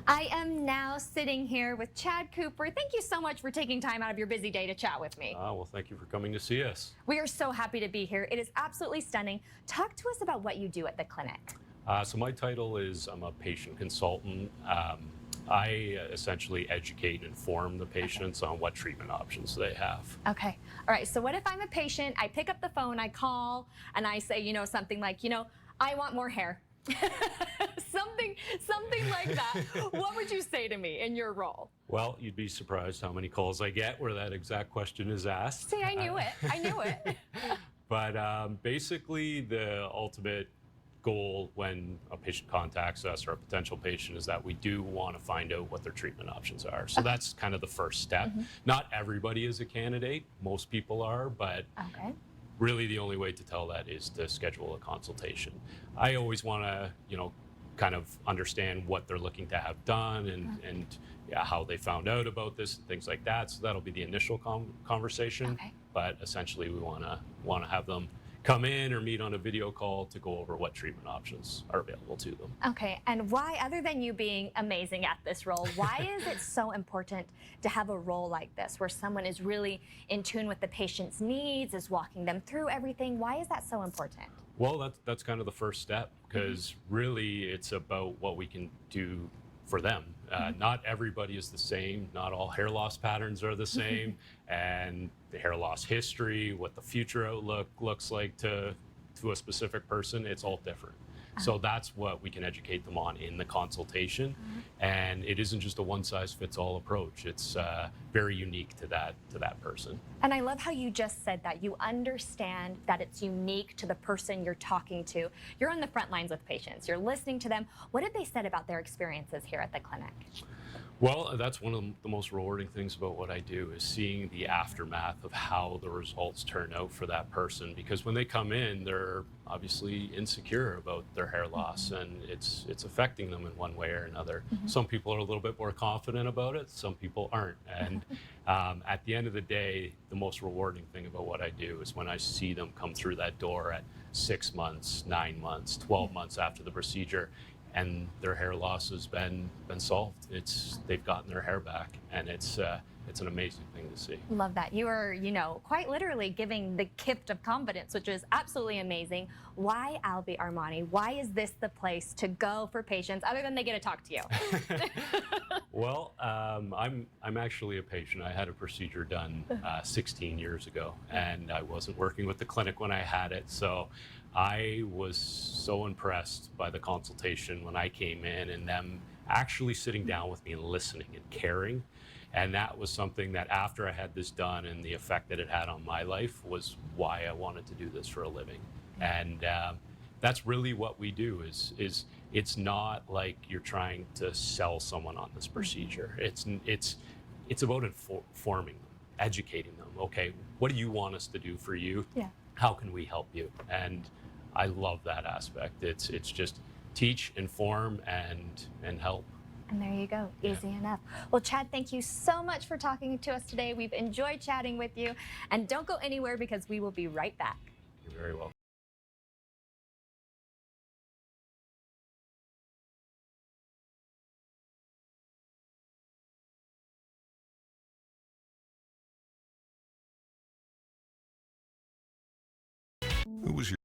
I am now sitting here with Chad Cooper. Thank you so much for taking time out of your busy day to chat with me. Well, thank you for coming to see us. We are so happy to be here. It is absolutely stunning. Talk to us about what you do at the clinic. So my title is I'm a patient consultant. I essentially educate and inform the patients on what treatment options they have. Okay. All right. So what if I'm a patient, I pick up the phone, I call, and I say, something like, I want more hair. something like that. What would you say to me in your role? Well, you'd be surprised how many calls I get where that exact question is asked. See, I knew it. I knew it. But basically, the ultimate goal when a patient contacts us or a potential patient is that we do want to find out what their treatment options are. So that's kind of the first step. Not everybody is a candidate. Most people are, but really the only way to tell that is to schedule a consultation. I always want to, kind of understand what they're looking to have done and how they found out about this and things like that. So that'll be the initial conversation. But essentially we want to have them come in or meet on a video call to go over what treatment options are available to them. Okay, and why, other than you being amazing at this role, why is it so important to have a role like this where someone is really in tune with the patient's needs, is walking them through everything? Why is that so important? Well, that's kind of the first step, because really it's about what we can do for them. Not everybody is the same. Not all hair loss patterns are the same. And the hair loss history, what the future outlook looks like to a specific person, it's all different. So that's what we can educate them on in the consultation. And it isn't just a one-size-fits-all approach. It's very unique to that person. And I love how you just said that. You understand that it's unique to the person you're talking to. You're on the front lines with patients. You're listening to them. What have they said about their experiences here at the clinic? Well, that's one of the most rewarding things about what I do, is seeing the aftermath of how the results turn out for that person. Because when they come in, they're obviously insecure about their hair loss, and it's affecting them in one way or another. Some people are a little bit more confident about it, some people aren't. And at the end of the day, the most rewarding thing about what I do is when I see them come through that door at 6 months, 9 months, 12 months after the procedure, and their hair loss has been solved. They've gotten their hair back, and it's an amazing thing to see. Love that. You are, quite literally giving the gift of confidence, which is absolutely amazing. Why Alviarmani? Why is this the place to go for patients, other than they get to talk to you? Well, I'm actually a patient. I had a procedure done 16 years ago, and I wasn't working with the clinic when I had it. So I was so impressed by the consultation when I came in, and them actually sitting down with me and listening and caring. And that was something that, after I had this done and the effect that it had on my life, was why I wanted to do this for a living. And that's really what we do. Is it's not like you're trying to sell someone on this procedure. It's about informing them, educating them. Okay, what do you want us to do for you? How can we help you? And I love that aspect. It's just teach, inform, and help. And there you go. Easy enough. Well, Chad, thank you so much for talking to us today. We've enjoyed chatting with you. And don't go anywhere, because we will be right back. You're very welcome. Who was your